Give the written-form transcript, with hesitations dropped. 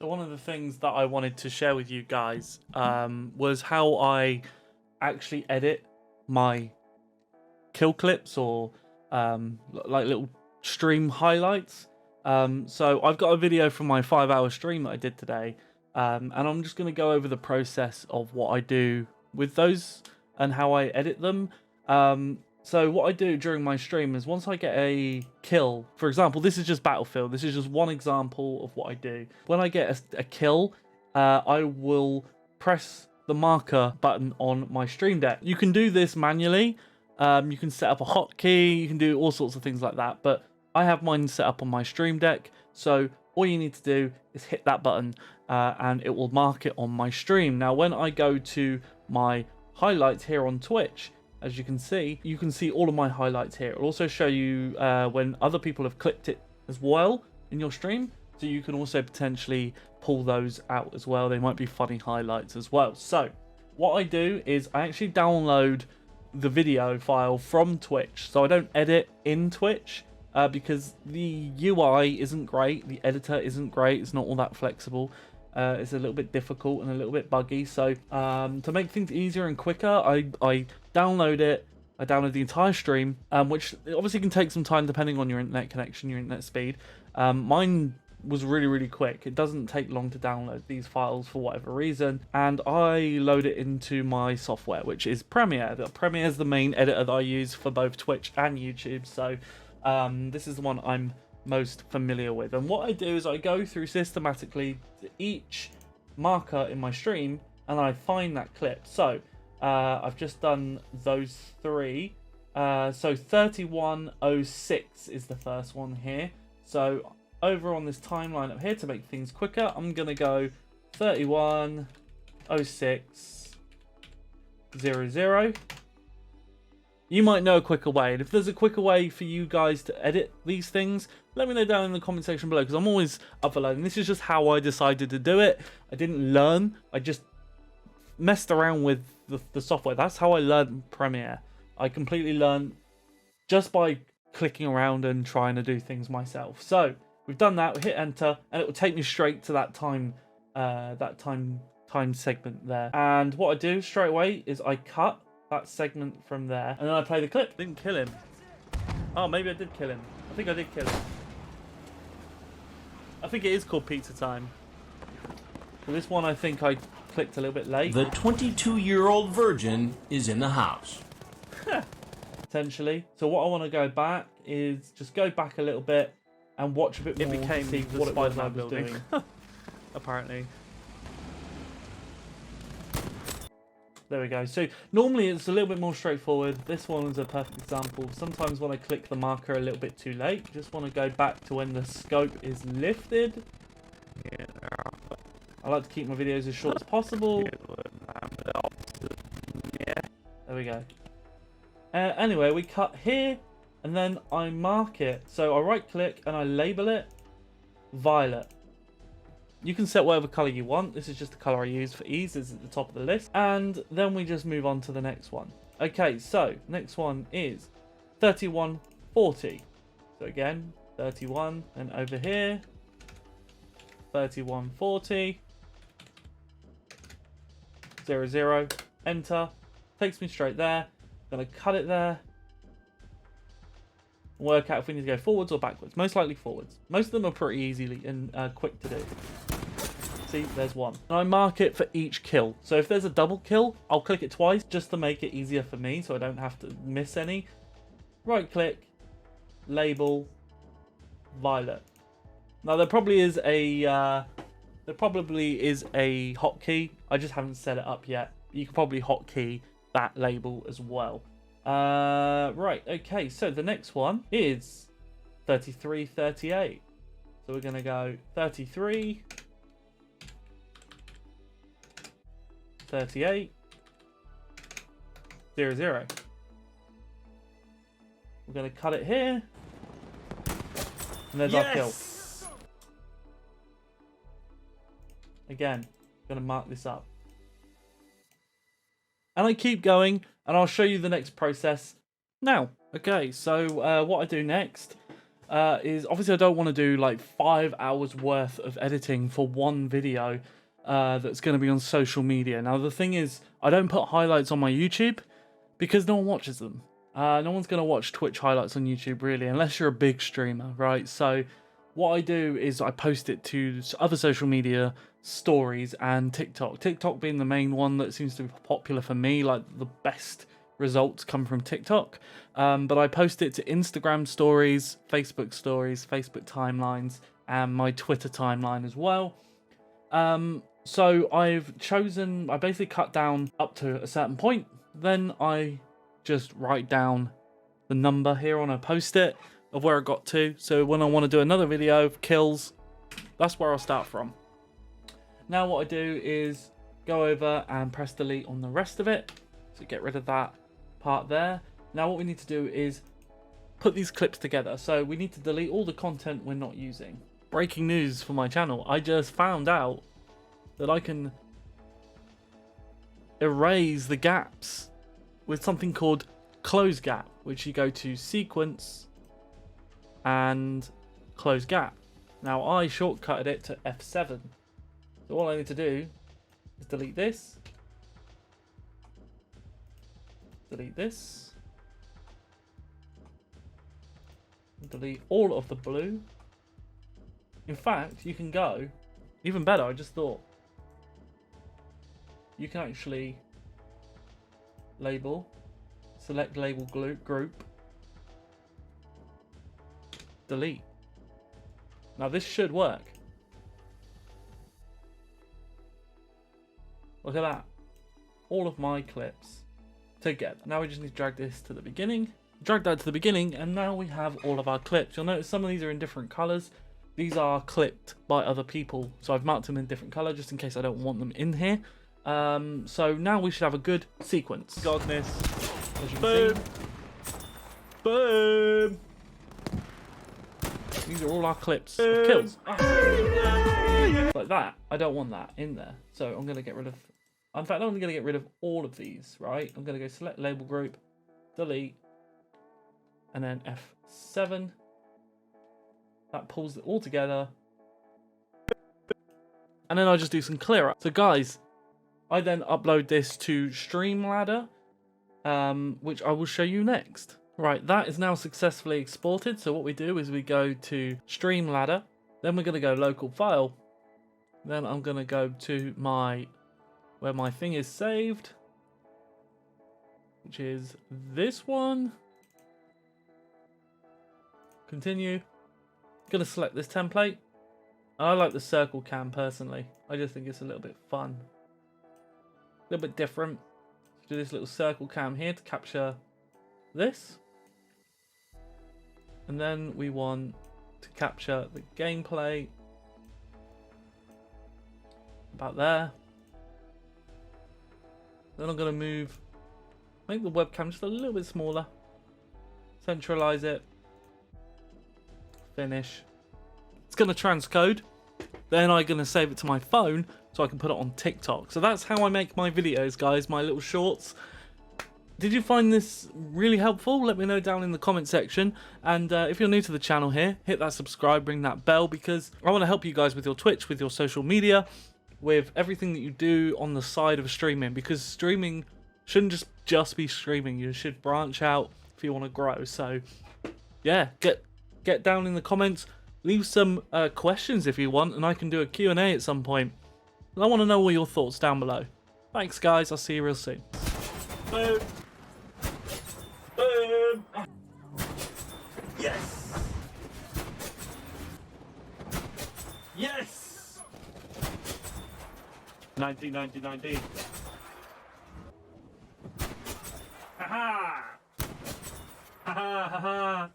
So one of the things that I wanted to share with you guys was how I actually edit my kill clips or like little stream highlights. So I've got a video from my 5-hour stream that I did today, and I'm just going to go over the process of what I do with those and how I edit them. So what I do during my stream is once I get a kill, for example, this is just Battlefield. This is just one example of what I do. When I get a kill, I will press the marker button on my stream deck. You can do this manually. You can set up a hotkey. You can do all sorts of things like that. But I have mine set up on my stream deck. So all you need to do is hit that button and it will mark it on my stream. Now, when I go to my highlights here on Twitch, as you can see all of my highlights here. It'll also show you when other people have clipped it as well in your stream. So you can also potentially pull those out as well. They might be funny highlights as well. So what I do is I actually download the video file from Twitch. So I don't edit in Twitch because the UI isn't great. The editor isn't great. It's not all that flexible. It's a little bit difficult and a little bit buggy. So to make things easier and quicker, I download it. I download the entire stream, which obviously can take some time depending on your internet connection, your internet speed. Mine was really quick. It doesn't take long to download these files for whatever reason. And I load it into my software, which is Premiere. Premiere is the main editor that I use for both Twitch and YouTube. So this is the one I'm most familiar with. And what I do is I go through systematically to each marker in my stream and I find that clip. So I've just done those three. So 3106 is the first one here. So over on this timeline up here, to make things quicker, I'm gonna go 310600. You might know a quicker way, and if there's a quicker way for you guys to edit these things, let me know down in the comment section below, because I'm always up for learning. This is just how I decided to do it. I didn't learn, I just messed around with the software. That's how I learned Premiere. I completely learned just by clicking around and trying to do things myself. So we've done that, we hit enter, and it will take me straight to that time segment there. And what I do straight away is I cut that segment from there, and then I play the clip. Didn't kill him. Oh, maybe I did kill him. I think I did kill him. I think it is called Pizza Time. So this one I think I clicked a little bit late. The 22-year-old virgin is in the house. Potentially. So what I want to go back is just go back a little bit and watch a bit more. It became to see the what it was I Spider-Man was building. doing. Apparently. There we go. So normally it's a little bit more straightforward. This one is a perfect example. Sometimes when I click the marker a little bit too late, just want to go back to when the scope is lifted. I like to keep my videos as short as possible. There we go. Anyway, we cut here and then I mark it. So I right click and I label it violet. You can set whatever color you want. This is just the color I use for ease. It's at the top of the list. And then we just move on to the next one. Okay, so next one is 3140. So again, 31, and over here, 3140, 00, enter. Takes me straight there. Gonna cut it there. Work out if we need to go forwards or backwards. Most likely forwards. Most of them are pretty easily and quick to do. See, there's one. And I mark it for each kill. So if there's a double kill, I'll click it twice just to make it easier for me so I don't have to miss any. Right click, label, violet. Now there probably is a hotkey. I just haven't set it up yet. You can probably hotkey that label as well. Right, okay, so the next one is 3338. So we're going to go 33, 38, 00. We're going to cut it here. And there's our kill. Again, going to mark this up. And I keep going, and I'll show you the next process now. Okay, so what I do next, is obviously I don't want to do like 5 hours worth of editing for one video that's going to be on social media. Now the thing is, I don't put highlights on my YouTube because no one watches them. No one's going to watch Twitch highlights on YouTube really, unless you're a big streamer, right? So what I do is I post it to other social media, stories, and TikTok. TikTok being the main one that seems to be popular for me, like the best results come from TikTok. But I post it to Instagram stories, Facebook timelines, and my Twitter timeline as well. So I basically cut down up to a certain point, then I just write down the number here on a post-it of where I got to. So when I want to do another video of kills, that's where I'll start from. Now what I do is go over and press delete on the rest of it. So get rid of that part there. Now what we need to do is put these clips together. So we need to delete all the content we're not using. Breaking news for my channel. I just found out that I can erase the gaps with something called close gap, which you go to sequence and close gap. Now I shortcutted it to F7. So all I need to do is delete this, delete this, delete all of the blue. In fact, you can go even better. I just thought you can actually label, select label group, delete. Now this should work. Look at that. All of my clips together. Now we just need to drag this to the beginning. Drag that to the beginning, and now we have all of our clips. You'll notice some of these are in different colors. These are clipped by other people, so I've marked them in different color just in case I don't want them in here. So now we should have a good sequence. Godness. Boom. Boom. These are all our clips of kills. Like that. I don't want that in there. So I'm going to get rid of... In fact, I'm going to get rid of all of these, right? I'm going to go select label group, delete, and then F7. That pulls it all together. And then I'll just do some clear up. So guys, I then upload this to Streamladder, which I will show you next. Right, that is now successfully exported. So what we do is we go to Streamladder, then we're going to go local file. Then I'm going to go to where my thing is saved, which is this one. Continue. Going to select this template. I like the circle cam personally. I just think it's a little bit fun. A little bit different. Do this little circle cam here to capture this. And then we want to capture the gameplay. About there. Then I'm going to make the webcam just a little bit smaller. Centralize it. Finish. It's going to transcode. Then I'm going to save it to my phone so I can put it on TikTok. So that's how I make my videos, guys, my little shorts. Did you find this really helpful? Let me know down in the comment section. And if you're new to the channel here, hit that subscribe, ring that bell, because I want to help you guys with your Twitch, with your social media, with everything that you do on the side of streaming, because streaming shouldn't just be streaming. You should branch out if you want to grow. So yeah, get down in the comments, leave some questions if you want, and I can do a Q&A at some point. I want to know all your thoughts down below. Thanks guys, I'll see you real soon. Boom. Boom. Yes. Yes. 19. Ha ha. Ha ha ha ha.